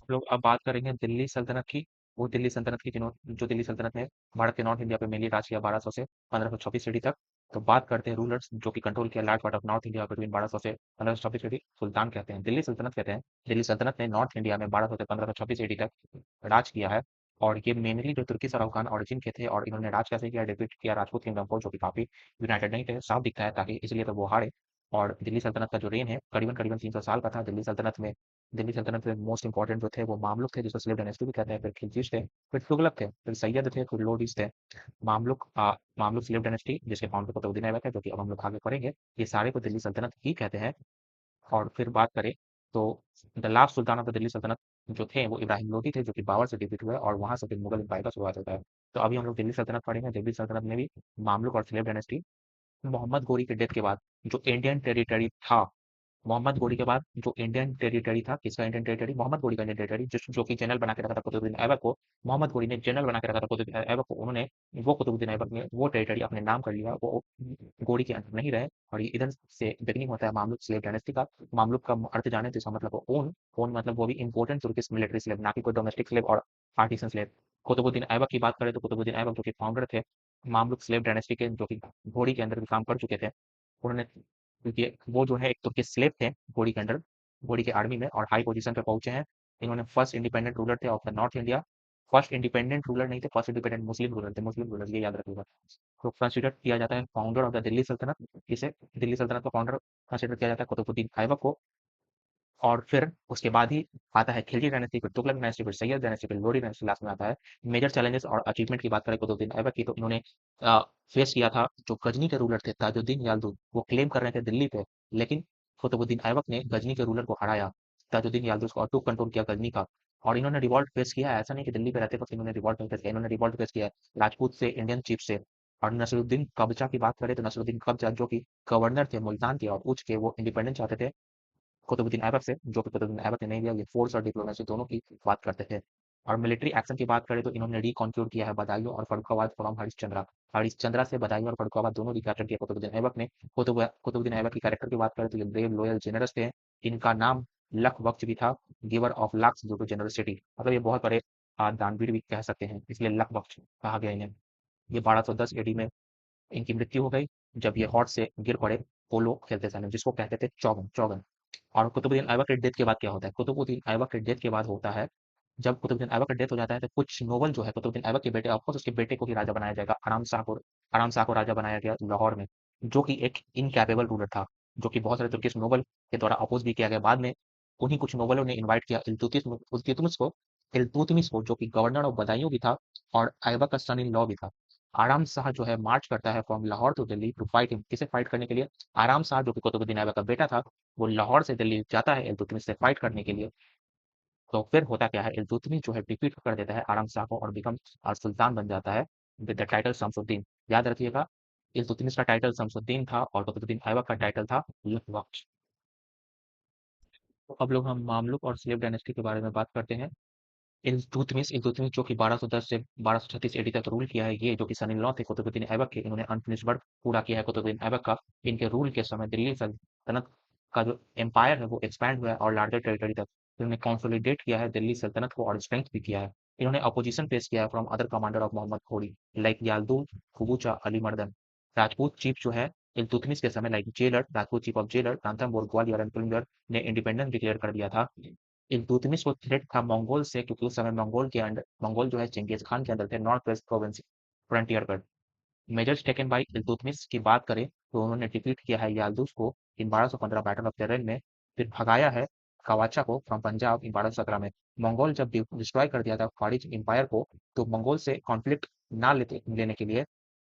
आप लोग अब बात करेंगे दिल्ली सल्तनत की। वो दिल्ली सल्तनत की जो दिल्ली सल्तनत ने भारत के नॉर्थ इंडिया पे मेनली राज किया 1200 से 1526 ईडी तक। तो बात करते हैं रूलर्स जो कि कंट्रोल किया large part of north India between 1200 से 1526 ईडी। सुल्तान कहते हैं, दिल्ली सल्तनत कहते हैं। दिल्ली सल्तनत ने नॉर्थ इंडिया में 1200 से 1526 ईडी तक राज किया है। और ये मेनली जो तुर्की और अफगान ऑरिजिन के थे, और इन्होंने राज कैसे किया, डिफीट किया राजपूत किंगडम को, जो कि काफी यूनाइटेड नहीं थे, साफ दिखता है, ताकि इसलिए तो वो हारे। और दिल्ली सल्तनत का जो रेन है करीबन करीबन 300 साल का था। दिल्ली सल्तनत में मोस्ट इंपॉर्टेंट जो थे वो मामलुक थे, जिसको स्लेव डायनेस्टी भी कहते हैं, फिर खिलजी थे, फिर तुगलक थे, फिर सैयद थे, फिर लोडीज थे। मामलुक स्लेव डायनेस्टी जिसके फाउंडर कुतुबुद्दीन ऐबक है, जो कि अब हम लोग आगे पढ़ेंगे, ये सारे को दिल्ली सल्तनत ही कहते हैं। और फिर बात करें तो the last Sultan of the Delhi सल्तनत जो थे वो इब्राहिम लोदी थे, जो कि बाबर से डिफीट हुए, और वहां से फिर मुगल एम्पायर का शुरुआत होता है। तो अभी हम लोग दिल्ली सल्तनत पढ़ेंगे। दिल्ली सल्तनत में भी मामलुक और स्लेव डायनेस्टी। मोहम्मद गोरी के डेथ के बाद जो इंडियन टेरिटरी था, मोहम्मद गोरी के बाद जो इंडियन टेरिटरी था, किसका इंडियन टेरिटरी, मोहम्मद गोरी का इंडियन टेरिटरी, जो कि जनरल बना के रखा था कुतुबुद्दीन ऐबक को। मोहम्मद गोरी ने जनरल बना के रखा था कुतुबुद्दीन ऐबक को, उन्होंने वो कुतुबुद्दीन ऐबक ने वो टेरिटरी अपने नाम कर लिया, वो गोरी के अंडर नहीं रहे। और ये इधर से बिगिनिंग होता है मामलुक स्लेव डायनेस्टी का। मामलुक का अर्थ जाने तो इसका मतलब ओन। ओन मतलब वो भी इंपोर्टेंट तुर्किश मिलिट्री स्लेव, ना कि कोई डोमेस्टिक स्लेव और आर्टिसन स्लेव। कुतुबुद्दीन ऐबक की बात करें तो कुतुबुद्दीन ऐबक जो कि फाउंडर थे मामलुक स्लेव डायनेस्टी के, जो कि घोड़ी के अंदर भी काम कर चुके थे, उन्होंने, क्योंकि वो जो है एक तुर्की स्लेव थे घोड़ी के अंडर, घोड़ी के आर्मी में, और हाई पोजीशन पे पहुंचे हैं। इन्होंने फर्स्ट इंडिपेंडेंट रूलर थे of the north India. First independent ruler नहीं थे, फर्स्ट इंडिपेंडेंट मुस्लिम रूलर थे, मुस्लिम रूलर, ये याद रखिएगा। तो कंसिडर किया जाता है फाउंडर ऑफ द दिल्ली सल्तनत, इसे दिल्ली सल्तनत का फाउंडर कंसिडर किया जाता है कुतुबुद्दीन ऐबक को। और फिर उसके बाद ही आता है खिलजी डायनेस्टी, फिर तुगलक डायनेस्टी, फिर सैयद डायनेस्टी, फिर लोडी डायनेस्टी लास्ट में आता है। मेजर चैलेंजेस और अचीवमेंट की बात करें कुतुबुद्दीन ऐबक की, तो इन्होंने फेस किया था जो गजनी के रूलर थे ताजुद्दीन यालदून, वो क्लेम कर रहे थे दिल्ली पे, लेकिन कुतुबुद्दीन ऐबक ने गजनी के रूलर को हराया, ताजुद्दीन यालदून को, और टू कंट्रोल किया गजनी का। और इन्होंने रिवॉल्ट फेस किया है, ऐसा नहीं कि दिल्ली पे रहते वक्त इन्होंने रिवॉल्ट फेस किया, इन्होंने रिवॉल्ट फेस किया है राजपूत से, इंडियन चीफ से। और नसरुद्दीन कब्जा की बात करें तो नसरुद्दीन कब्जा जो कि गवर्नर थे मुल्तान के और उच के, वो इंडिपेंडेंट चाहते थे कुतुबुद्दीन ऐबक से, जो कि कुतुबुद्दीन ऐबक ने नहीं दिया। ये फोर्स और डिप्लोमेसी दोनों की बात करते थे। और मिलिट्री एक्शन की बात करें तो इन्होंने रिकॉन्क्यूर किया है बदायूं और फर्रुखाबाद फ्रॉम हरिश्चंद्रा। हरिश्चंद्रा से बदायूं और फर्रुखाबाद दोनों रिकैप्चर किया कुतुबुद्दीन ऐबक ने। कुतुबुद्दीन ऐबक की कैरेक्टर की बात करें तो ये ब्रेव लॉयल जेनरस थे। इनका नाम लख बख्श भी था, giver of lakhs due to generosity, मतलब ये बहुत बड़े दानवीर भी कह सकते हैं, इसलिए लख बख्श कहा गया इन्हें। ये 1210 एडी में इनकी मृत्यु हो गई, जब ये हॉर्स से गिर पड़े पोलो खेलते समय, जिसको कहते थे चौगन चौगन। और कुतुबुद्दीन ऐबक के डेथ के बाद क्या होता है, कुतुबुद्दीन ऐबक के डेथ के बाद होता है, जब कुतुबुद्दीन ऐबक का डेथ हो जाता है तो कुछ नोबल जो है कुतुबुद्दीन ऐबक के बेटे, ऑफकोर्स उसके बेटे को ही राजा बनाया जाएगा, आराम शाह को राजा बनाया गया लाहौर में, जो कि एक इनकैपेबल रूलर था, जो कि बहुत सारे तुर्किश नोबल के द्वारा अपोज भी किया गया। बाद में उन्हीं कुछ नोबलों ने इन्वाइट किया इल्तुतमिश को, जो कि गवर्नर ऑफ बदायूं भी था और ऐबक का सन इन लॉ भी था। आराम शाह जो है मार्च करता है from Lahore to Delhi to fight him, किसे फाइट करने के लिए, आराम शाह जो कि कुतुबुद्दीन ऐबक का बेटा था, वो लाहौर से दिल्ली जाता है इल्तुतमिश से फाइट करने के लिए। तो फिर होता क्या है, इल्तुतमिश जो है डिफीट कर देता है आराम शाह को और बिकम सुल्तान बन जाता है विद द टाइटल शमसुद्दीन। याद रखिएगा, इल्तुतमिश का टाइटल शमसुद्दीन था और कुतुबुद्दीन ऐबक का टाइटल था लख। तो अब लोग हम मामलुक और स्लेव डायनेस्टी के बारे में बात करते हैं। इल्तुतमिश जो कि 1210 से 1236 एडी तक रूल किया है, ये जो कि सन इन लॉ थे कुतुबुद्दीन ऐबक के, इन्होंने अनफिनिश्ड वर्क पूरा किया है कुतुबुद्दीन ऐबक का। इनके रूल के समय दिल्ली सल्तनत का जो एम्पायर है वो एक्सपैंड हुआ है और लार्जर टेरिटरी तक। इन्होंने कंसोलिडेट किया है दिल्ली सल्तनत को और स्ट्रेंथ भी किया है। इन्होंने अपोजिशन फेस किया है from other commander of Mohammad Ghori, like याल्दून, कुबूचा, Ali मर्दन। राजपूत चीफ जो है इल्तुतमिश के समय, like jailer, Rajput chief of jailer, Ranthambore, Gwalior and Purandar ने इंडिपेंडेंस डिक्लेयर कर दिया था। इल्तुतमिश को थ्रेट था मंगोल से, क्योंकि उस समय मंगोल जो है चंगेज खान के अंदर थे, नॉर्थ वेस्ट प्रोविंस फ्रंटियर पर। मेजर्स टेकन बाय इल्तुतमिश की बात करें तो उन्होंने डिफीट किया है याल्दूस को इन 1215 बैटल ऑफ तेरन में, फिर भगाया है कवाचा को फ्रॉम पंजाब इन 1217 में। मंगोल जब डिस्ट्रॉय कर दिया था फारिज इंपायर को, तो मंगोल से कॉन्फ्लिक्ट ना लेने के लिए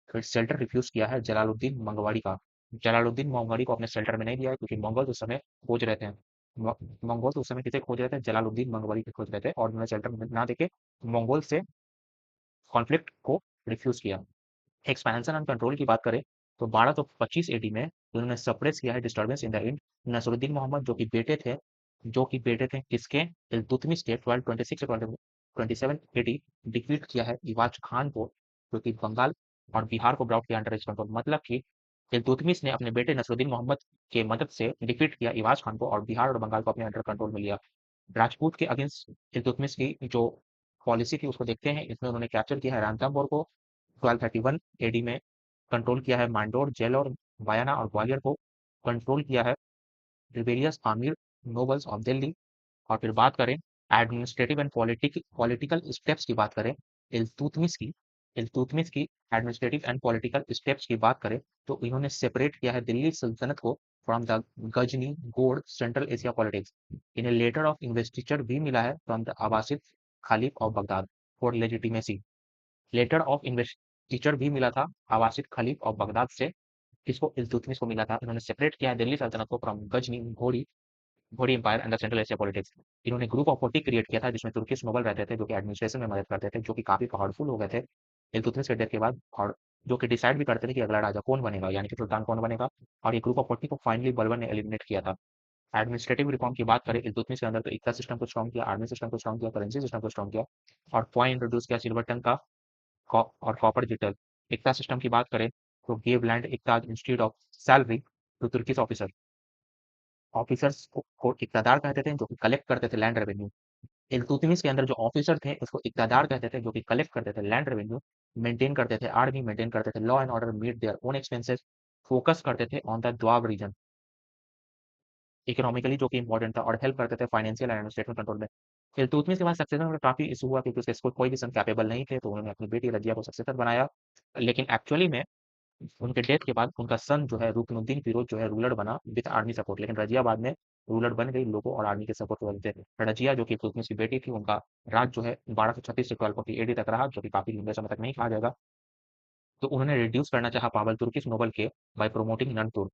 फिर शेल्टर रिफ्यूज किया है जलालुद्दीन मंगवाड़ी का। जलालुद्दीन मंगवाड़ी को अपने शेल्टर में नहीं दिया है, क्योंकि मंगोल उस समय खोज रहे थे, मंगोल तो उस समय किसे खोज रहे थे, जलालुद्दीन मंगवाड़ी को खोज रहे थे, और उन्होंने शेल्टर ना देके मंगोल से कॉन्फ्लिक्ट को रिफ्यूज किया। एक्सपेंशन एंड कंट्रोल की बात करें तो 1225 एडी में उन्होंने सप्रेस किया है disturbance in the end. Nasiruddin Mohammad जो कि बेटे थे किसके, इल्तुतमिश के, 1226 से 1227 एडी डिफीट किया है इवाज खान को, जो कि बंगाल और बिहार को ब्राउट किया अंडर हिज कंट्रोल। मतलब कि इल्तुतमिश ने अपने बेटे नसरुद्दीन मोहम्मद के मदद से डिफीट किया इवाज खान को और बिहार और बंगाल को अपने अंडर कंट्रोल में लिया। राजपूत के अगेंस्ट इल्तुतमिश की जो पॉलिसी थी उसको देखते हैं। इसमें उन्होंने कैप्चर किया है रांताम्बोर को 1231 एडी में, कंट्रोल किया है मांडोर, जेलोर, वायना और ग्वालियर को, कंट्रोल किया है rebellious Aamir nobles of Delhi. और फिर बात करें एडमिनिस्ट्रेटिव एंड पॉलिटिकल स्टेप्स की बात करें इल्तुतमिश की इल्तुतमिश की एडमिनिस्ट्रेटिव एंड पॉलिटिकल स्टेप्स की बात करें तो इन्होंने सेपरेट किया है दिल्ली सल्तनत को फ्रॉम द गजनी गोड सेंट्रल एशिया पॉलिटिक्स। इन्हें लेटर ऑफ इन्वेस्टिचर भी मिला है from the Abbasid caliph of Baghdad for legitimacy. Letter of investiture भी मिला था अब्बासिद खलीफ ऑफ बगदाद से, किसको, इल्तुतमिश को मिला था। इन्होंने सेपरेट किया है दिल्ली सल्तनत को फ्रॉम गजनी घोड़ी घोड़ी empire and the central Asia politics. इन्होंने ग्रुप ऑफ 40 क्रिएट किया था जिसमें तुर्किश नोबल रहते थे जो कि एडमिनिस्ट्रेशन में मदद करते थे, जो कि काफी पावरफुल हो गए थे इल्तुतमिश के डेथ के बाद, और जो कि डिसाइड भी करते थे कि अगला राजा कौन बनेगा, यानी कि सुल्तान कौन बनेगा। और ये ग्रुप ऑफ 40 को फाइनली बलबन ने एलिमिनेट किया था। एडमिनिस्ट्रेटिव रिफॉर्म की बात करें इल्तुतमिश के अंदर तो इक्ता सिस्टम को स्ट्रॉन्ग किया, आर्मी सिस्टम को स्ट्रॉन्ग किया, करेंसी सिस्टम को स्ट्रॉन्ग किया, और कॉइन इंट्रोड्यूस किया सिल्वर टन का, और कॉपर डिजिटल। इक्ता सिस्टम की बात करें तो gave land iqta institute of salary to Turkish officer. Officers को इक्तादार कहते थे जो कि कलेक्ट करते थे लैंड रेवेन्यू। इल्तुतमिश के अंदर जो ऑफिसर थे उसको इक्तादार कहते थे जो कि कलेक्ट करते थे लैंड रेवेन्यू, मेंटेन करते थे आर्मी, मेंटेन करते थे law and order, meet their own expenses, focus करते थे on the Doab region economically जो कि इंपॉर्टेंट था, और हेल्प करते थे फाइनेंशियल एंड एडमिनिस्ट्रेटिव कंट्रोल में। इल्तुतमिश के बाद सक्सेसर में काफी इशू हुआ क्योंकि उसके कोई भी सन कैपेबल नहीं थे, तो उन्होंने अपनी बेटी रजिया को सक्सेसर बनाया। लेकिन एक्चुअली में उनके डेथ के बाद उनका सन जो है रुकनुद्दीन फिरोज जो है रूलर बना विद आर्मी सपोर्ट, लेकिन रजिया बाद में रूलर बन गई लोगों और आर्मी के सपोर्ट की वजह से। रजिया जो कि इल्तुतमिश की बेटी थी, उनका राज जो है 1236 से 1240 एडी तक रहा, जो कि काफी लंबे समय तक नहीं कहा जाएगा। तो उन्होंने रिड्यूस करना चाहा पावर तुर्किश नोबल के बाय प्रोमोटिंग नन तुर्क।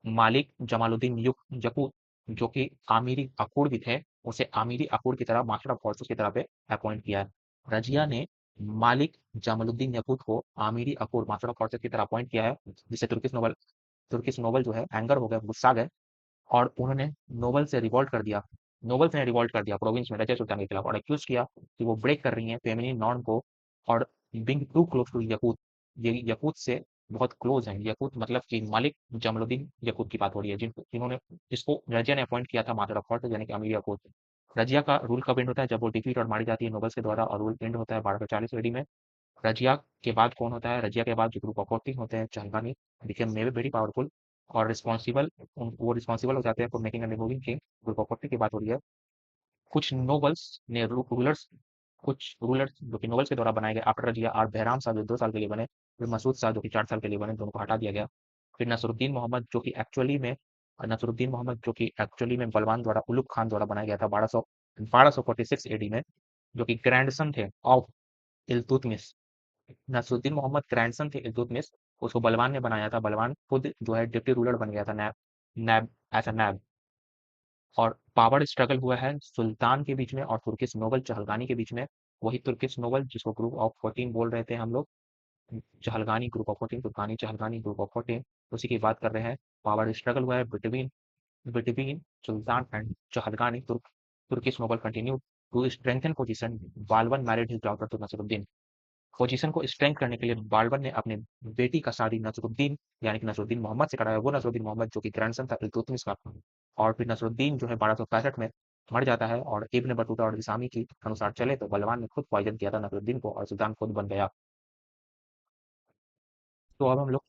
मालिक जमालुद्दीन यकूत जो कि आमिरी अकुड़ भी थे, उसे आमिरी अकुड़ की तरह मास्टर ऑफ फोर्सेस की तरह पे अपॉइंट किया है। रजिया ने मालिक जमालुद्दीन यकूत को आमिरी अकुड़ मास्टर ऑफ फोर्सेस की तरह अपॉइंट किया है, जिससे तुर्किश नोबल जो है एंगर हो गए, गुस्सा गए, और उन्होंने नोबल से रिवॉल्ट कर दिया। नोबल्स ने रिवॉल्ट कर दिया प्रोविंस में रजिया सुल्तान के खिलाफ, और एक्यूज किया कि वो ब्रेक कर रही हैं फेमिनिन नॉर्म को, और बिंग टू क्लोज टू यकूत, ये यकूत से बहुत क्लोज हैं। यकूत मतलब कि मालिक जमलुद्दीन यकूत की बात हो रही है, जिन्होंने जिसको रजिया ने अपॉइंट किया था मास्टर ऑफ फोर्सेस यानी कि अमीर यकूत। रजिया का रूल कब एंड होता है, जब वो डिफीट और मारी जाती है नोबल्स के द्वारा, और रूल एंड होता है 1240 एडी में। रजिया के बाद कौन होता है, रजिया के बाद जो ग्रुप ऑफ 14 होते हैं चहलगानी बिकेम वेरी पावरफुल और रिस्पॉन्सिबल, वो रिस्पॉन्सिबल हो जाते हैं for making and removing king. Group of 40 की बात हो रही है। कुछ नोबल्स ने रूलर्स कुछ रूलर्स जो कि नोबल्स के द्वारा बनाए गए आफ्टर रजिया, और बहराम शाह जो 2 साल के लिए बने, फिर मसूद शाह जो कि 4 साल के लिए बने, दोनों को हटा दिया गया। फिर नसरुद्दीन मोहम्मद जो कि एक्चुअली में बलवान द्वारा उलुग खान द्वारा बनाया गया था 1246 एडी में, जो कि ग्रैंडसन थे ऑफ इल्तुतमिश। नसरुद्दीन मोहम्मद ग्रैंडसन थे इल्तुतमिश, उसको बलवान ने बनाया था। बलवान खुद जो है डिप्टी रूलर बन गया था, नैब नैब एज अ नैब। और पावर स्ट्रगल हुआ है सुल्तान के बीच में और तुर्किश नोबल चहलगानी के बीच में। वही तुर्किश नोबल जिसको ग्रुप ऑफ 14 बोल रहे थे हम लोग, Chahalgani group of 14, Turkani Chahalgani group of 14, उसी की बात कर रहे हैं। पावर स्ट्रगल हुआ है between between sultan and Chahalgani. Turkish noble continue to strengthen position. Balban married his daughter to Nasiruddin. Position को स्ट्रेंथ करने के लिए बालबन ने अपने बेटी का शादी नसरुद्दीन यानी कि नसरुद्दीन मोहम्मद से कराया, वो नसरुद्दीन मोहम्मद जो कि ग्रैंडसन था इल्तुतमिश का। और फिर नसरुद्दीन जो है 1265 में मर जाता है, और इब्न बतूता और इसामी की अनुसार चले तो बलवान ने खुद पॉइजन किया था नसरुद्दीन को, और सुल्तान खुद बन गया। तो अब हम लोग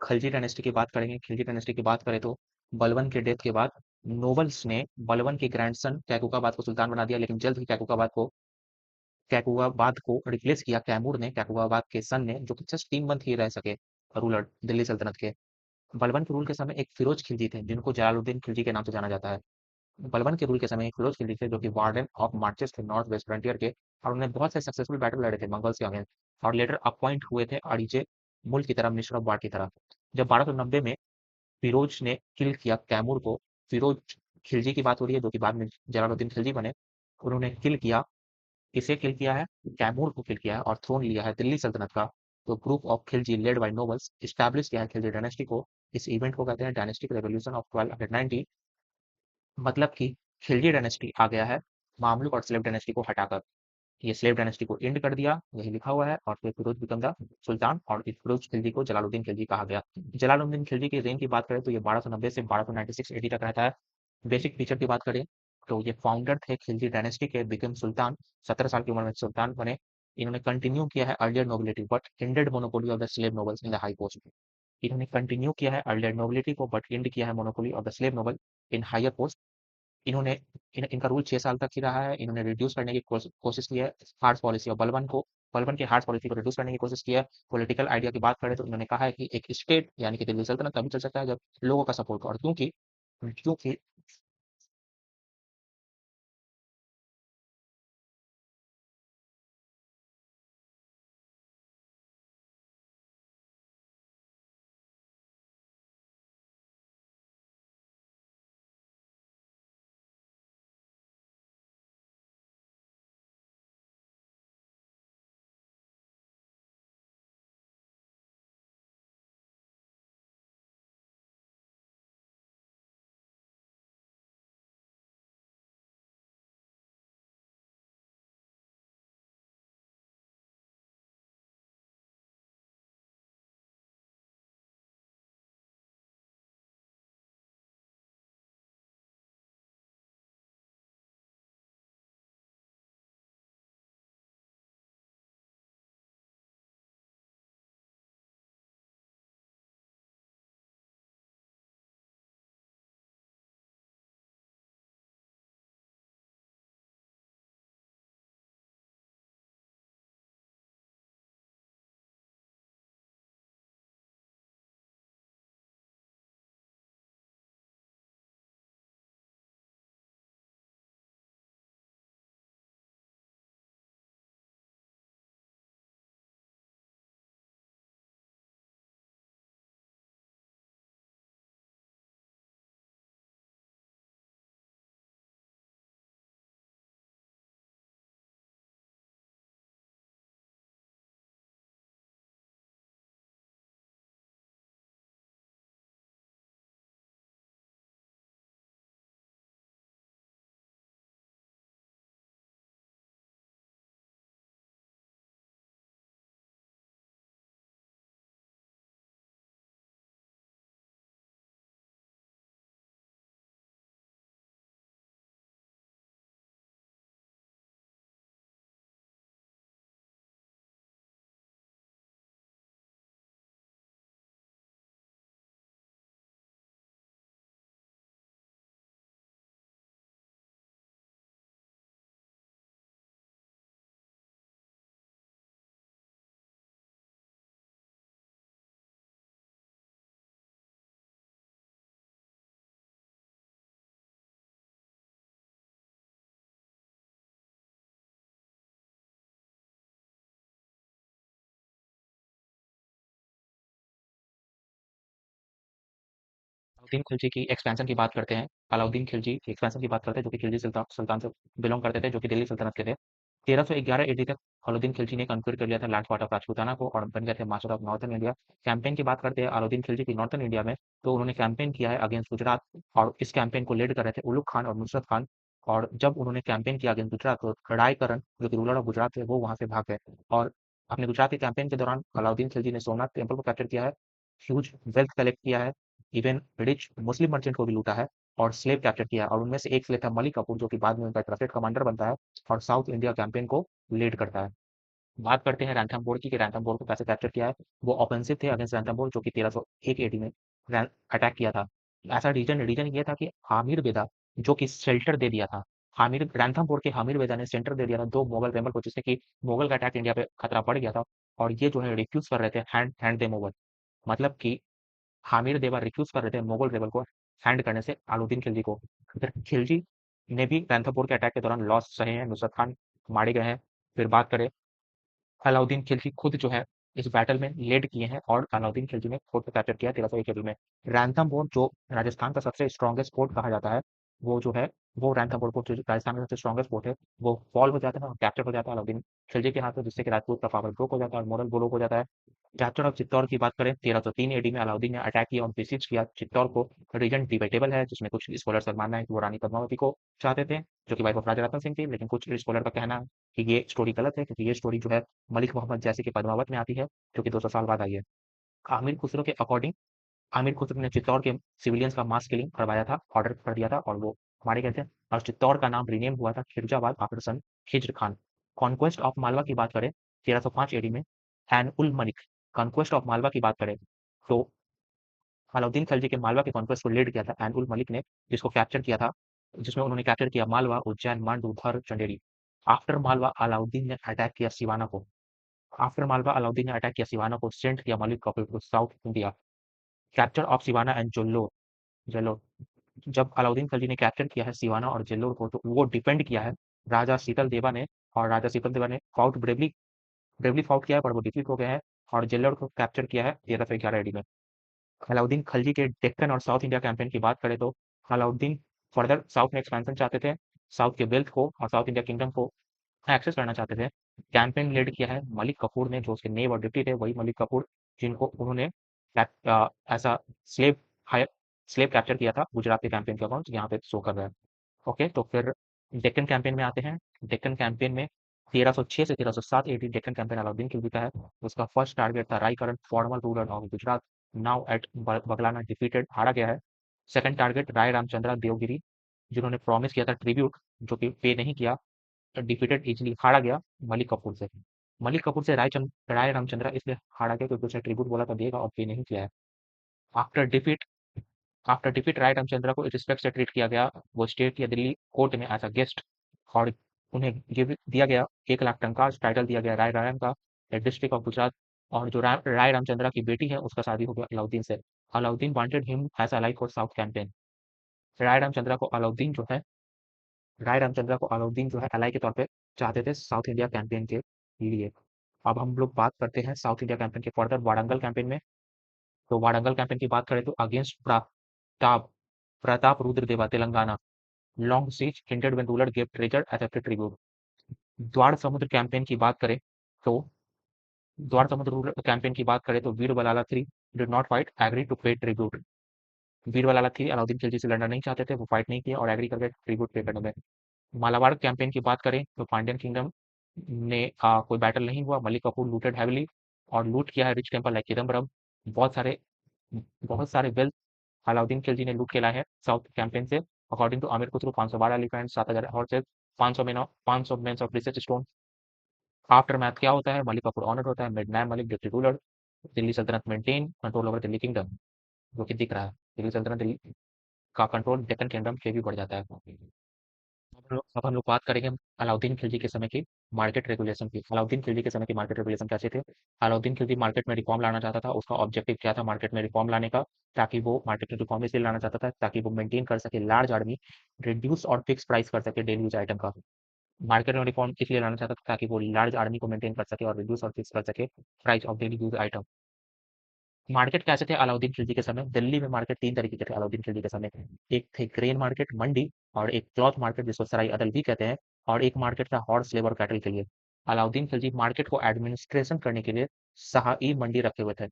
खिलजी डायनेस्टी की बात करेंगे। खिलजी डायनेस्टी की बात करें तो बलबन के डेथ के बाद नोबल्स ने बलबन के ग्रैंडसन कैकुकाबाद को सुल्तान बना दिया, लेकिन जल्द ही कैकुबाबाद को रिप्लेस किया कैमूर ने, कैकुबाबाद के सन ने, जो कि जस्ट 3 मंथ ही रह सके रूलर दिल्ली सल्तनत के। बलबन के रूल के समय एक फिरोज खिलजी थे जिनको जलालुद्दीन खिलजी के नाम से जाना जाता है। बलबन के रूल के समय एक फिरोज खिलजी थे जो कि वार्डन ऑफ मार्चेस थे नॉर्थ वेस्ट फ्रंटियर के, और उन्होंने बहुत से सक्सेसफुल बैटल लड़े थे मंगल्स के अगेंस्ट, और लेटर अपॉइंट हुए थे अड़ीजे मुल्क की तरह, मिश्र बाड़ की तरह। जब 1290 में फिरोज ने किल किया कैमूर को, फिरोज खिलजी की बात हो रही है जो कि बाद में जलालुद्दीन खिलजी बने, उन्होंने किल किया, किसे किल किया है, कैमूर को किल किया है, और थ्रोन लिया है दिल्ली सल्तनत का। तो group of Khilji led by nobles establish किया है खिलजी डायनेस्टी को। इस इवेंट को कहते हैं डायनेस्टिक रेवोल्यूशन ऑफ 1290। मतलब कि खिलजी डायनेस्टी आ गया है मामलुक और स्लेव डायनेस्टी को हटाकर। ये स्लेव डायनेस्टी को एंड कर दिया, यही लिखा हुआ है, और फिर फिरोज बिकम द सुल्तान, और इस फिरोज खिलजी को जलालुद्दीन खिलजी कहा गया। जलालुद्दीन खिलजी की रेंज की बात करें तो ये 1290 से 1296 एडी तक रहता है। बेसिक फीचर की बात करें तो ये फाउंडर थे खिलजी डायनेस्टी के, बिकम सुल्तान, 17 साल की उम्र में सुल्तान बने। इन्होंने कंटिन्यू किया है earlier nobility but ended monopoly of the slave nobles in the high post. इन्होंने कंटिन्यू किया है अर्लियर नोबिलिटी को बट एंड किया है monopoly of the slave noble in higher post. इन्होंने इनका रूल 6 साल तक ही रहा है। इन्होंने रिड्यूस करने की कोशिश की है हार्श पॉलिसी और बलबन की हार्श पॉलिसी को रिड्यूस करने की कोशिश की है। पॉलिटिकल आइडिया की बात करें तो इन्होंने कहा है कि एक स्टेट यानी कि दिल्ली सल्तनत तभी चल सकता है जब लोगों का सपोर्ट हो, और क्योंकि क्योंकि अलाउद्दीन खिलजी की एक्सपेंशन की बात करते हैं। अलाउद्दीन खिलजी की एक्सपेंशन की बात करते हैं, जो कि खिलजी सुल्तान से बिलोंग करते थे, जो कि दिल्ली सल्तनत के थे। 1311 एडी तक अलाउद्दीन खिलजी ने कंक्यूर कर लिया था लार्ज पार्ट ऑफ राजपूताना को और बन गए थे master of northern India. Campaign की बात करते हैं अलाउद्दीन खिलजी की नॉर्थन इंडिया में, तो उन्होंने कैंपेन किया है अगेंस्ट गुजरात, और इस कैंपेन को लीड कर रहे थे उलुग खान और नुसरत खान। और जब उन्होंने कैंपेन किया अगेंस्ट गुजरात, तो खड़ाईकरण जो कि रूलर ऑफ गुजरात थे वो वहां से भाग गए। और अपने गुजरात के कैंपेन के दौरान अलाउद्दीन खिलजी ने सोमनाथ टेम्पल को कैप्चर किया है, ह्यूज वेल्थ कलेक्ट किया है, इवन रिच मुस्लिम मर्चेंट को भी लूटा है, और स्लेव कैप्चर किया है। और उनमें से एक स्लेव था मलिक कपूर, जो कि बाद में उनका ट्रस्टेड कमांडर बनता है और साउथ इंडिया कैंपेन को लीड करता है। बात करते हैं रैंथमबोर की, कि रैंथमबोर को कैसे कैप्चर किया है। वो ऑफेंसिव थे अगेंस्ट रैंथमबोर, जो कि 1301 एडी में अटैक किया था। ऐसा रीजन रीजन ये था कि हामिर बेदा, जो कि शेल्टर दे दिया था, हामिर रैंथमबोर के हामिर बेदा ने सेंटर दे दिया था दो मुगल रेबल को, जिससे कि मुगल का अटैक इंडिया पे खतरा पड़ गया था। और ये जो है रिफ्यूज कर रहे थे हैंड हैंड देम ओवर, मतलब कि हामिर देवा रिफ्यूज कर रहे थे मुगल रेबल को हैंड करने से अलाउद्दीन खिलजी को। फिर खिलजी ने भी रैंथमबोर के अटैक के दौरान लॉस सहे हैं, नुसरत खान मारे गए हैं। फिर बात करें, अलाउद्दीन खिलजी खुद जो है इस बैटल में लेड किए हैं, और अलाउद्दीन खिलजी ने फोर्ट को कैप्चर किया 1301 ईस्वी में। रैंथमबोर जो राजस्थान का सबसे स्ट्रॉन्गेस्ट फोर्ट कहा जाता है, वो जो है वो रैंथमबोर फोर्ट जो राजस्थान का सबसे स्ट्रॉन्गेस्ट फोर्ट है, वो फॉल हो जाता है और कैप्चर हो जाता है अलाउद्दीन खिलजी के हाथ में, जिससे कि राजपूत का पावर ब्रोक हो जाता है और मोरल ब्रोक हो जाता है। कैप्चर ऑफ चित्तौड़ की बात करें, 1303 एडी में अलाउद्दीन ने अटैक किया और बेसिज किया चित्तौड़ को। रीजन डिबेटेबल है, जिसमें कुछ स्कॉलर्स का मानना है कि वो रानी पद्मावती को चाहते थे, जो कि वाइफ ऑफ राजा रतन सिंह थी, लेकिन कुछ स्कॉलर का कहना है कि ये स्टोरी गलत है, क्योंकि ये स्टोरी जो है मलिक मोहम्मद जैसे की पद्मावत में आती है, जो कि 200 साल बाद आई है। आमिर खुसरो के अकॉर्डिंग, आमिर खुसरो ने चित्तौड़ के सिविलियंस का मास किलिंग करवाया था, ऑर्डर कर दिया था, और वो मारे गए थे, और चित्तौड़ का नाम रीनेम हुआ था Khizrabad after son Khizr Khan. Conquest of Malwa की बात करें 1305 एडी में, एन उल मलिक कॉन्क्वेस्ट ऑफ मालवा की बात करें तो अलाउद्दीन खिलजी के मालवा के कॉन्क्वेस्ट को लीड किया था एन उल मलिक ने, जिसको कैप्चर किया था, जिसमें उन्होंने कैप्चर किया मालवा, उज्जैन, मांडू, धर, चंदेरी। आफ्टर मालवा अलाउद्दीन ने अटैक किया सिवाना को। आफ्टर मालवा अलाउद्दीन ने अटैक किया सिवाना को, सेंड किया Malik Kafur to south India. Capture of Siwana and Jalore. Jalore जब अलाउद्दीन खिलजी ने कैप्चर किया है सिवाना और जेल्लोर को, तो वो डिपेंड किया है राजा शीतल देवा ने, और राजा शीतल देवा ने फाउट ब्रेवली ब्रेवली फाउट किया है, पर वो डिफीट हो गए हैं, और जेल्लोर को कैप्चर किया है 1311 एडी में। अलाउद्दीन खिलजी के डेक्कन और साउथ इंडिया कैंपेन की बात करें तो अलाउद्दीन फर्दर साउथ में एक्सपेंशन चाहते थे, साउथ के वेल्थ को और साउथ इंडिया किंगडम को एक्सेस करना चाहते थे। कैंपेन लीड किया है मलिक कफूर ने, जो उसके नेब और डिप्टी थे, वही मलिक कफूर जिनको उन्होंने ऐसा स्लेव हायर स्लेव कैप्चर किया था। गुजरात के कैंपेन के अकाउंट यहाँ पे शो कर रहा है। ओके, तो फिर डेक्कन कैंपेन में आते हैं। डेक्कन कैंपेन में 1306 से 1307 एडी डेक्कन कैंपेन अलाउद्दीन खिलजी का है। उसका फर्स्ट टारगेट था Raikaran, former ruler of Gujarat, now at Baglana, defeated, हारा गया है। सेकंड टारगेट राय रामचंद्र देवगिरी, जिन्होंने प्रॉमिस किया था ट्रिब्यूट, जो कि पे नहीं किया, डिफीटेड, इजीली हारा गया मलिक कपूर से। मलिक कपूर से राय रामचंद्र इसलिए हारा गया क्योंकि उसने ट्रिब्यूट बोला था देगा और पे नहीं किया है। आफ्टर डिफीट आफ्टर डिफीट राय रामचंद्र को रिस्पेक्ट से ट्रीट किया गया। वो स्टेट या दिल्ली कोर्ट में एज अ गेस्ट, और उन्हें गिव दिया गया 1 लाख टंका टाइटल दिया गया राय रायन का, डिस्ट्रिक्ट ऑफ गुजरात। और जो राय रामचंद्र की बेटी है उसका शादी हो गया अलाउद्दीन से। Alauddin wanted him as ally for south campaign. Rai Ramchandra को अलाउद्दीन जो है राय रामचंद्र को अलाउद्दीन जो है अलाई के तौर पे चाहते थे साउथ इंडिया कैंपेन के लिए। अब हम लोग बात करते हैं साउथ इंडिया कैंपेन के फर्दर वारंगल कैंपेन में। तो वारंगल कैंपेन की बात करें तो against Pratap Pratap Rudradeva Telangana, long siege hinted when ruler give treasure accepted tribute. Dwarasamudra campaign की बात करें तो द्वार समुद्र रूलर कैंपेन की बात करें तो Veer Ballala three did not fight, agree to pay tribute. Veer Ballala three Alauddin Khilji से लड़ना नहीं चाहते थे, वो फाइट नहीं किया और एग्री कर गए ट्रिब्यूट पे करने में। मालाबार कैंपेन की बात करें तो पांड्यन किंगडम ने कोई बैटल नहीं हुआ, मलिक कपूर लूटेड हैविली, और लूट किया है रिच टेम्पल लाइक चिदम्बरम। बहुत सारे बहुत सारे वेल्थ अलाउद्दीन खिलजी ने लूट के लाए हैं साउथ कैंपेन से। According to Amir Khusro 512 elephant, 7000 horses, 500 men of precious stone. Aftermath क्या होता है, मलिक कपूर ऑनर्ड होता है, मिडनैम Malik deputy ruler, Delhi Sultanat maintain control over Delhi kingdom, जो कि दिख रहा है। दिल्ली सल्तनत दिल्ली का कंट्रोल डेक्कन किंगडम से भी बढ़ जाता है। अब हम लोग बात करेंगे अलाउद्दीन खिलजी के समय की मार्केट रेगुलेशन की। अलाउद्दीन खिलजी के समय की मार्केट रेगुलेशन कैसे थे? अलाउद्दीन खिलजी मार्केट में रिफॉर्म लाना चाहता था। उसका ऑब्जेक्टिव क्या था मार्केट में रिफॉर्म लाने का? ताकि वो मार्केट में रिफॉर्म इसलिए लाना चाहता था ताकि वो मेंटेन कर सके लार्ज आर्मी, रिड्यूस और फिक्स प्राइस कर सके डेली यूज आइटम का। मार्केट में रिफॉर्म इसलिए लाना चाहता था ताकि वो लार्ज आर्मी को मेंटेन कर सके और रिड्यूस और फिक्स कर सके price of daily use item. Market कैसे थे अलाउद्दीन खिलजी के समय? दिल्ली में मार्केट 3 तरीके के थे अलाउद्दीन खिलजी के समय। एक थे ग्रेन मार्केट, मंडी, और एक क्लॉथ मार्केट जिसको सराई अदल भी कहते हैं, और एक मार्केट था हॉर्स लेबर कैटल के लिए। अलाउद्दीन खिलजी मार्केट को एडमिनिस्ट्रेशन करने के लिए सहाई मंडी रखे हुए थे।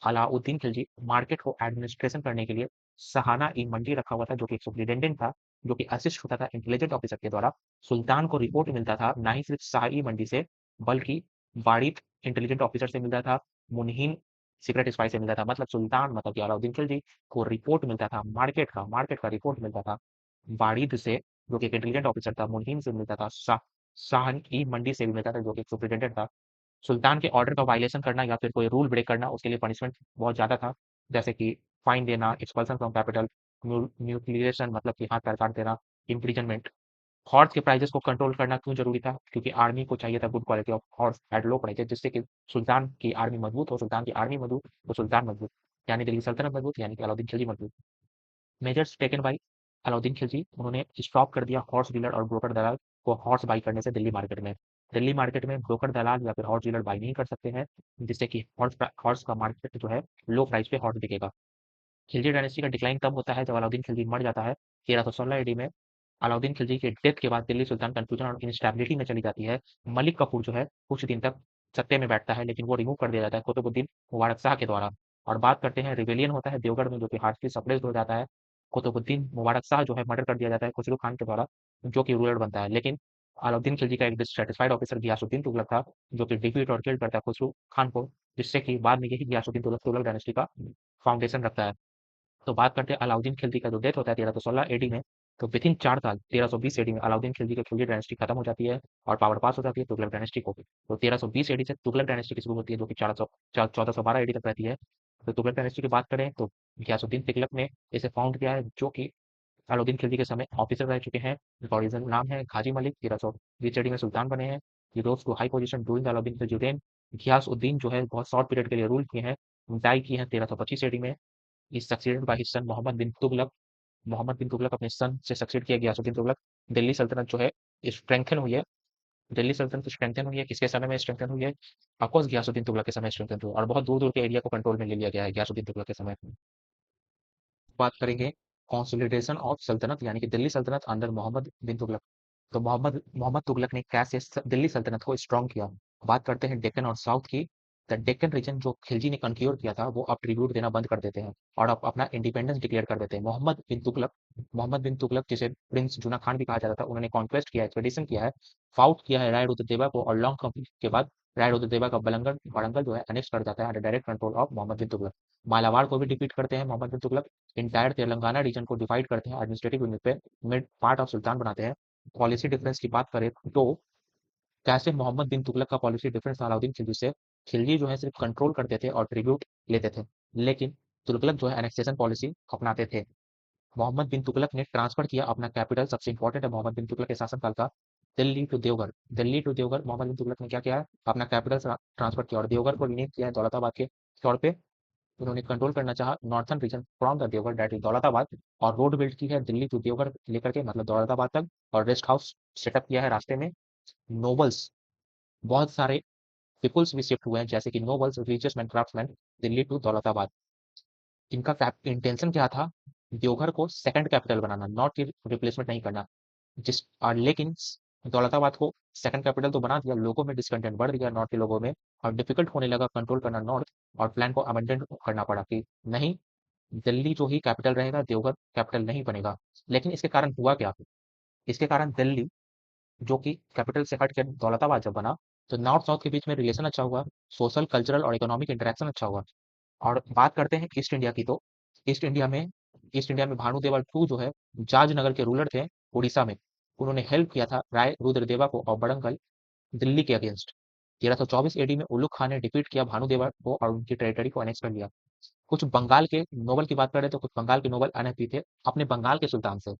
अलाउद्दीन खिलजी मार्केट को एडमिनिस्ट्रेशन करने के लिए सहाना ई मंडी रखा हुआ था, जो कि एक सुपरिटेंडेंट था, जो कि असिस्ट होता था इंटेलिजेंट ऑफिसर के द्वारा। सुल्तान को रिपोर्ट मिलता था ना ही सिर्फ शाही मंडी से, बल्कि बाड़ीत इंटेलिजेंट ऑफिसर से मिलता था, मुनहीन सीक्रेट स्पाई से मिलता था। मतलब सुल्तान मतलब कि अलाउद्दीन खिलजी को रिपोर्ट मिलता था मार्केट का रिपोर्ट मिलता था बाड़ीद से, जो कि एक इंटेलिजेंट ऑफिसर था, मुनहीन से मिलता था, शाह ई मंडी से भी मिलता था, जो कि एक सुपरिटेंडेंट था। सुल्तान के ऑर्डर का वायलेशन करना या फिर कोई रूल ब्रेक करना, उसके लिए पनिशमेंट बहुत ज़्यादा था, जैसे कि फाइन देना, एक्सपल्सन फ्रॉम कैपिटल, म्यूटिलेशन मतलब कि हाथ पैर काट देना, इम्प्रिजनमेंट। हॉर्स के प्राइजेस को कंट्रोल करना क्यों जरूरी था? क्योंकि आर्मी को चाहिए था good quality of horse at low prices, जिससे कि सुल्तान की आर्मी मजबूत हो। सुल्तान की आर्मी मजबूत तो सुल्तान मजबूत, यानी दिल्ली सल्तनत मजबूत, यानी कि अलाउद्दीन खिलजी मजबूत। Measures taken by Alauddin Khilji, उन्होंने स्टॉप कर दिया हॉर्स डीलर और ब्रोकर दलाल को हॉर्स बाई करने से दिल्ली मार्केट में। दिल्ली मार्केट में ब्रोकर दलाल या फिर हॉर्स डीलर बाई नहीं कर सकते हैं, जिससे कि हॉर्स का मार्केट जो है लो प्राइस पे हॉर्स बिकेगा। खिलजी डायनेस्टी का डिक्लाइन तब होता है जब अलाउद्दीन खिलजी मर जाता है 1316 एडी में। अलाउद्दीन खिलजी के डेथ के बाद दिल्ली सुल्तान कंफ्यूजन और इंस्टेबिलिटी में चली जाती है। मलिक कफूर जो है कुछ दिन तक सत्ते में बैठता है, लेकिन वो रिमूव कर दिया जाता है कुतुबुद्दीन मुबारक शाह के द्वारा। और बात करते हैं रिवेलियन होता है देवगढ़ में, जो कि हार्शली सप्रेस्ड हो जाता है। कुतुबुद्दीन मुबारक शाह जो है मर्डर कर दिया जाता है खुसरो खान के द्वारा, जो कि रूलर बनता है। लेकिन अलाउद्दीन खिलजी का एक डिससेटिस्फाइड ऑफिसर गियासुद्दीन तुगलक था, जो कि डिफीट और किल करता है खुसरो खान को, जिससे कि बाद में यही गियासुद्दीन तुगलक तुगलक डायनेस्टी का फाउंडेशन रखता है। तो बात करते हैं अलाउद्दीन खिलजी का जो डेथ होता है 1316 एडी में, तो विद इन 4 साल 1320 एडी में अलाउद्दीन खिलजी की खिलजी डायनेस्टी खत्म हो जाती है और पावर पास हो जाती है तुगलक डायनेस्टी को। तो 1320 एडी से तुगलक डायनेस्टी की शुरू होती है जो कि 1412 एडी तक रहती है। तो तुगलक डायनेस्टी की बात करें तो गयासुद्दीन तुगलक ने इसे फाउंड किया है, जो कि अलाउद्दीन खिलजी के समय ऑफिसर रह चुके हैं। इनका ओरिजिनल नाम है गाजी मलिक। 1320 एडी में सुल्तान बने हैं। ये rose to high position during the Alauddin Khilji reign. Ghiyasuddin जो है बहुत शॉर्ट पीरियड के लिए रूल किए हैं, डाई की है 1325 एडी में। इस succeeded by his son Muhammad bin Tughlaq. Muhammad bin Tughlaq अपने सन से सक्सीड किया गयासुद्दीन तुगलक। दिल्ली सल्तनत जो है स्ट्रेंथन हुई है। दिल्ली सल्तनत स्ट्रेंथन हुई है, किसके समय में स्ट्रेंथन हुई है? ऑफकोर्स गयासुद्दीन तुगलक के समय स्ट्रेंथन हुई और बहुत दूर दूर के एरिया को कंट्रोल में ले लिया गया है गयासुद्दीन तुगलक के समय। बात करेंगे कॉन्सोलिडेशन ऑफ सल्तनत यानी कि दिल्ली सल्तनत अंडर मोहम्मद बिन तुगलक। तो मोहम्मद मोहम्मद तुगलक ने कैसे दिल्ली सल्तनत को स्ट्रॉन्ग किया। बात करते हैं डेक्कन और साउथ की। द डेक्कन रीजन जो खिलजी ने कंक्योर किया था वो अब ट्रिब्यूट देना बंद कर देते हैं और अब अपना इंडिपेंडेंस डिक्लेयर कर देते हैं। मोहम्मद बिन तुगलक जिसे प्रिंस जूना खान भी कहा जाता था, उन्होंने कॉन्क्वेस्ट किया है, एक्सपेडिशन किया है, फाउट किया है राय रुद्रदेवा को और लॉन्ग कॉन्फ्लिक्ट के बाद राय रुद्रदेवा का बलंगल वारंगल जो है अनेक्स कर जाता है under direct control of Muhammad bin Tughlaq. Malabar को भी डिफीट करते हैं मोहम्मद बिन तुगलक। इंटायर तेलंगाना रीजन को डिवाइड करते हैं एडमिनिस्ट्रेटिव यूनिट पे, मिड पार्ट ऑफ सुल्तान बनाते हैं। पॉलिसी डिफरेंस की बात करें तो कैसे मोहम्मद बिन तुगलक का पॉलिसी डिफरेंस था अलाउद्दीन खिलजी से। खिलजी जो है सिर्फ कंट्रोल करते थे और ट्रिब्यूट लेते थे, लेकिन तुगलक जो है एनेक्सेशन पॉलिसी अपनाते थे। मोहम्मद बिन तुगलक ने ट्रांसफर किया अपना कैपिटल, सबसे इंपॉर्टेंट है मोहम्मद बिन तुगलक के शासनकाल का, दिल्ली टू देवघर। दिल्ली टू देवघर मोहम्मद बिन तुगलक ने क्या किया है, अपना कैपिटल ट्रांसफर किया और देवघर को रीनेम किया है दौलताबाद के तौर पे। उन्होंने कंट्रोल करना चाहा northern region from the Devagiri that is Daulatabad, और रोड बिल्ड की है दिल्ली टू देवघर लेकर के मतलब दौलताबाद तक, और रेस्ट हाउस सेटअप किया है रास्ते में। नोबल्स, बहुत सारे पीपुल्स भी शिफ्ट हुए हैं जैसे कि nobles, richers and craftsman Delhi to Daulatabad. इनका इंटेंशन क्या था, देवघर को सेकंड कैपिटल बनाना, नॉट की रिप्लेसमेंट नहीं करना। लेकिन दौलताबाद को सेकंड कैपिटल तो बना दिया, लोगों में डिसकंटेंट बढ़ गया नॉर्थ के लोगों में और डिफिकल्ट होने लगा कंट्रोल करना नॉर्थ, और प्लान को अमेंडमेंट करना पड़ा कि नहीं, दिल्ली जो ही कैपिटल रहेगा, देवघर कैपिटल नहीं बनेगा। लेकिन इसके कारण हुआ क्या, इसके कारण दिल्ली जो कि कैपिटल से हट कर दौलताबाद जब बना तो नॉर्थ साउथ के बीच में रिलेशन अच्छा हुआ, सोशल कल्चरल और इकोनॉमिक इंटरेक्शन अच्छा हुआ। और बात करते हैं ईस्ट इंडिया की, तो ईस्ट इंडिया में ईस्ट इंडिया में भानुदेवा टू जो है जाजनगर के रूलर थे उड़ीसा में, उन्होंने हेल्प किया था राय रुद्रदेवा को और बड़ंगल दिल्ली के अगेंस्ट। 1324 एडी में उल्लुक खान ने डिफीट किया भानुदेवा को और उनकी टेरिटरी को अनेक्स कर लिया। कुछ बंगाल के नोबल की बात करें तो कुछ बंगाल के नोबल अनहैप्पी थे अपने बंगाल के सुल्तान से।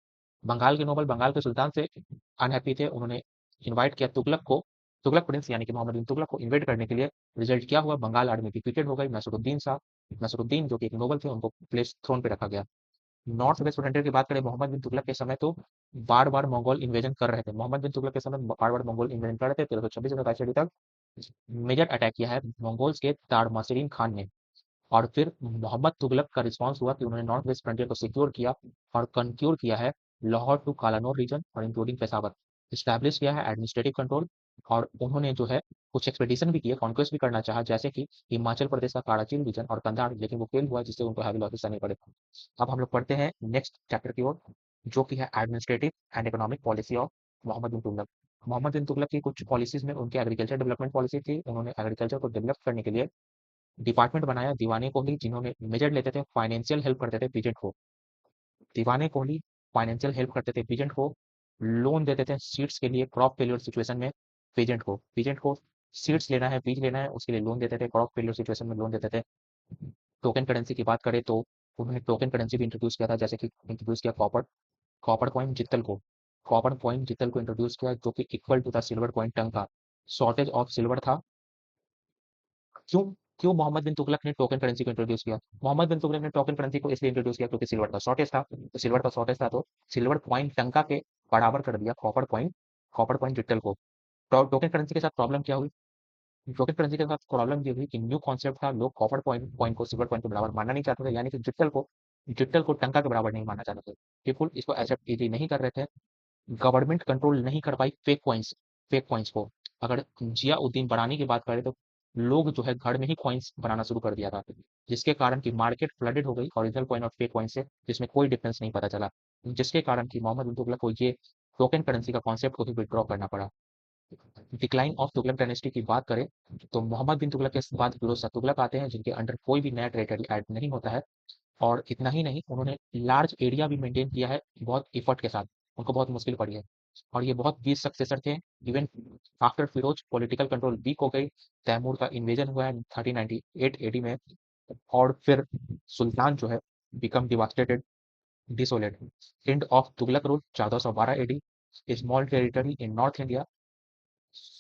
बंगाल के नोबल बंगाल के सुल्तान से अनहैप्पी थे, उन्होंने इनवाइट किया तुगलक को, तुगलक प्रिंस यानी कि मोहम्मद बिन तुगलक को इन्वाइट करने के लिए। रिजल्ट क्या हुआ, बंगाल आर्मी डिफीटेड हो गई। नसरुद्दीन शाह, नसरुद्दीन जो कि एक नोबल थे, उनको प्लेस थ्रोन पे रखा गया। नॉर्थ वेस्ट फ्रंटियर की बात करें मोहम्मद बिन तुगलक के समय तो बार बार मंगोल इन्वेजन कर रहे थे, मोहम्मद बिन तुगलक के समय बार बार मंगोल इन्वेजन कर रहे थे। 1326 तक मेजर अटैक किया है मंगोल्स के तारमासिरीन खान ने। और फिर मोहम्मद तुगलक का रिस्पॉन्स हुआ कि उन्होंने नॉर्थ वेस्ट फ्रंटियर को सिक्योर किया और कंक्योर किया है लाहौर टू कालानौर रीजन और इंक्लूडिंग पेशावर, स्टैब्लिश किया है एडमिनिस्ट्रेटिव कंट्रोल। और उन्होंने जो है कुछ एक्सपेडिशन भी किए, कॉन्क्वेस्ट भी करना चाहा, जैसे कि हिमाचल प्रदेश का काराचीन रीजन और कंधार, लेकिन वो फेल हुआ जिससे उनको हैवी लॉसेस सहने पड़े। अब हम लोग पढ़ते हैं नेक्स्ट चैप्टर की ओर, जो कि है administrative and economic policy of Muhammad bin Tughlaq. Muhammad bin Tughlaq की कुछ पॉलिसीज में उनकी एग्रीकल्चर डेवलपमेंट पॉलिसी थी, उन्होंने एग्रीकल्चर को डेवलप करने के लिए डिपार्टमेंट बनाया दीवाने कोहली, जिन्होंने मेजर लेते थे, फाइनेंशियल हेल्प करते थे पीजेंट को। दीवाने कोहली फाइनेंशियल हेल्प करते थे पीजेंट को, लोन देते थे सीड्स के लिए क्रॉप फेलियर सिचुएशन में। पीजेंट को सीड्स लेना है, बीज लेना है, उसके लिए लोन देते थे, क्रॉप फेलियर सिचुएशन में लोन देते थे। टोकन करेंसी की बात करें तो उन्होंने टोकन करेंसी भी इंट्रोड्यूस किया था, जैसे कि इंट्रोड्यूस किया कॉपर कॉइन जित्तल को इंट्रोड्यूस किया, जो कि इक्वल टू था सिल्वर कॉइन टंग का। शॉर्टेज ऑफ सिल्वर था। क्यों क्यों मोहम्मद बिन तुगलक ने टोकन करेंसी को इंट्रोड्यूस किया? मोहम्मद बिन तुगलक ने टोकन करेंसी को इसलिए इंट्रोड्यूस किया क्योंकि सिल्वर का शॉर्टेज था, तो सिल्वर कॉइन टंका के बराबर कर दिया कॉपर कॉइन जिट्टल को। टोकन करेंसी के साथ प्रॉब्लम क्या हुई? टोकन करेंसी के साथ प्रॉब्लम ये हुई कि न्यू कॉन्सेप्ट था, लोग कॉपर कॉइन को सिल्वर कॉइन के बराबर मानना नहीं चाहते थे, यानी कि जिट्टल को टंका के बराबर नहीं मानना चाहते थे। पीपुल इसको एक्सेप्ट इजी नहीं कर रहे थे। गवर्नमेंट कंट्रोल नहीं कर पाई फेक कॉइन्स को। अगर जिया उद्दीन बरानी की बात करें तो लोग जो है घर में ही कॉइन्स बनाना शुरू कर दिया था, जिसके कारण की मार्केट फ्लडेड हो गई ओरिजिनल कॉइन और फेक कॉइन से, जिसमें कोई डिफरेंस नहीं पता चला, जिसके कारण की मोहम्मद बिन तुगलक को ये टोकन करेंसी का कॉन्सेप्ट को भी विड्रॉ करना पड़ा। डिक्लाइन ऑफ तुगलक डायनेस्टी की बात करें तो मोहम्मद बिन तुगलक के बाद फिरोज शाह तुगलक आते हैं, जिनके अंडर कोई भी नया टेरिटरी ऐड नहीं होता है। और इतना ही नहीं, उन्होंने लार्ज एरिया भी मेंटेन किया है बहुत एफर्ट के साथ। उनको बहुत मुश्किल पड़ी है और ये बहुत वीक सक्सेसर थे। Even after Firoz political control weak हो गई, तैमूर का इन्वेजन हुआ है 1398 एडी में, और फिर सुल्तान जो है become devastated, desolate. End of Tughlaq rule 1412 AD, small territory in north India.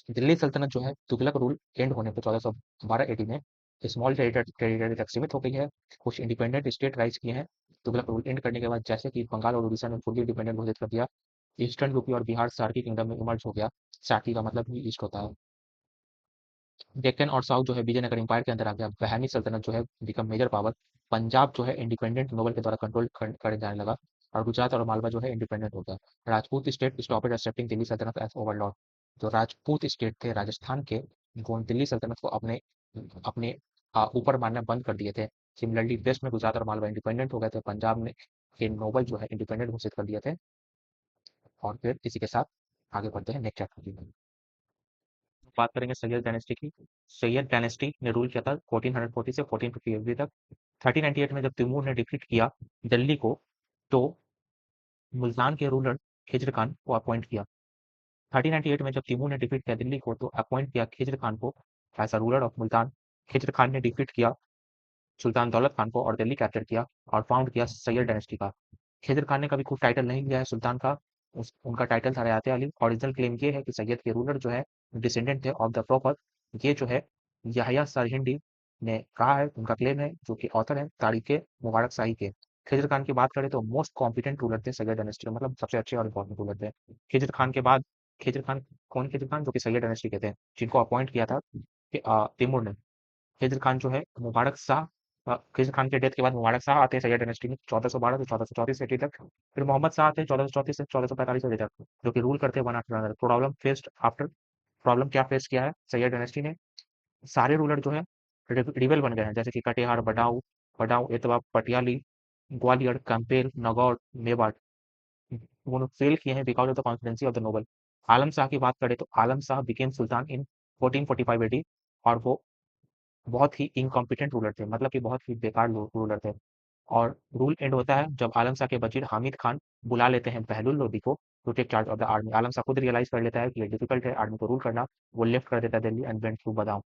Delhi सल्तनत जो है तुगलक रूल एंड होने पर 1412 एडी में स्मॉल टेरिटरी तक सीमित हो गई है। कुछ इंडिपेंडेंट स्टेट राइज किए हैं तुगलक रूल एंड करने के बाद, जैसे कि बंगाल और उड़ीसा ने फुली इंडिपेंडेंट घोषित कर दिया। ईस्टर्न यूपी और बिहार सार्की किंगडम में इमर्ज हो गया। सार्की का मतलब भी ईस्ट होता है। डेक्कन और साउथ जो है विजयनगर एम्पायर के अंदर आ गया। बहमी सल्तनत जो है बिकम मेजर पावर। पंजाब जो है इंडिपेंडेंट नोबल के द्वारा कंट्रोल करे जाने लगा। और गुजरात और मालवा जो है इंडिपेंडेंट हो गया। Rajput state stopped accepting Delhi सल्तनत एज ओवरलॉर्ड। जो राजपूत स्टेट थे राजस्थान के, वो दिल्ली सल्तनत को अपने अपने ऊपर मानना बंद कर दिए थे। सिमिलरली वेस्ट में गुजरात और मालवा इंडिपेंडेंट हो गए थे। पंजाब में के नोबल जो है इंडिपेंडेंट घोषित कर दिए थे। और फिर इसी के साथ आगे बढ़ते हैं नेक्स्ट चैप्टर की। बात करेंगे सैयद डायनेस्टी की। सैयद डायनेस्टी ने रूल किया था 1440 से 1450 तक। 1398 में जब तैमूर ने डिफीट किया दिल्ली को, तो मुल्तान के रूलर खिजर खान को अपॉइंट किया। 1398 में जब तैमूर ने डिफीट किया दिल्ली को, तो अपॉइंट किया खिजर खान को as a ruler of Multan. Khizr Khan ने डिफीट किया सुल्तान दौलत खान को और दिल्ली कैप्चर किया और फाउंड किया सैयद डायनेस्टी का। खिजर खान ने कभी खुद टाइटल नहीं लिया है सुल्तान का। उनका टाइटल था रयाते अली। ओरिजिनल क्लेम ये है कि सैयद के रूलर जो है डिसेंडेंट थे ऑफ द प्रॉपर। ये जो है याहिया सरहिंदी ने कहा है, उनका क्लेम है, जो कि ऑथर है तारीख मुबारक शाही के। खिजर खान की बात करें तो मोस्ट कॉम्पिटेंट रूलर थे सैयद डायनेस्टी में, मतलब सबसे अच्छे और इंपॉर्टेंट रूलर थे। खिजर खान के बाद खिजर खान, कौन खिजर खान, जो कि सैयद डायनेस्टी के थे, जिनको अपॉइंट किया था तैमूर ने। खिज़र खान जो है मुबारक शाह, खिज़र खान के डेथ के बाद मुबारक शाह आते हैं सैयद डायनेस्टी में 1412 से 1434 ईस्वी तक। फिर मोहम्मद शाह आते हैं 1434 से 1445 ईस्वी तक, जो कि रूल करते हैं वन आफ्टर अनदर। प्रॉब्लम क्या फेस किया है सैयद डायनेस्टी ने? सारे रूलर जो है रिबेल बन गए हैं, जैसे कि कटिहार, बडाऊ बडाऊ एतवा, पटियाली, ग्वालियर, कैंपेल, नगौर, मेवाड़। उन्होंने फेल किए हैं because of the confidency of the noble. Alam Shah की बात करें तो Alam Shah became sultan in 1445 AD, और वो बहुत ही इनकॉम्पिटेंट रूलर थे, मतलब कि बहुत ही बेकार रूलर थे। और रूल एंड होता है जब आलम शाह के वजीर हामिद खान बुला लेते हैं बहलुल लोदी को to take charge of the army. Alam Shah खुद रियलाइज कर लेता है कि ये डिफिकल्ट है आर्मी को रूल करना। वो लेफ्ट कर देता है Delhi and went to Badaun.